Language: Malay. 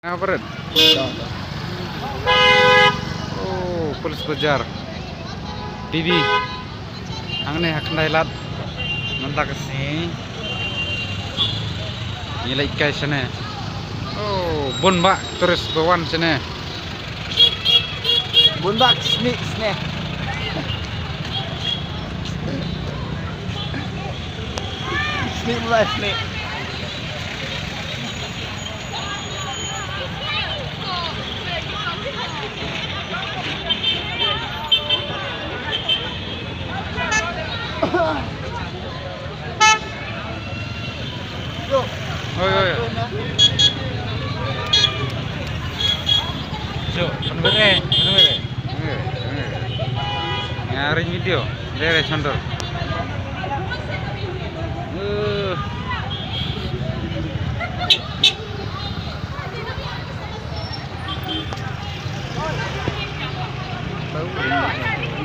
Ngapain? Oh, polis kejar. Bibi, ang nih hak nailat. Nanti kesini. Nilai ikai sana. Oh, bonbak terus bawan sana. Bonbak snack. Snack. Yo. Oh. So, bener. Ngaring video, dari condor. Bau.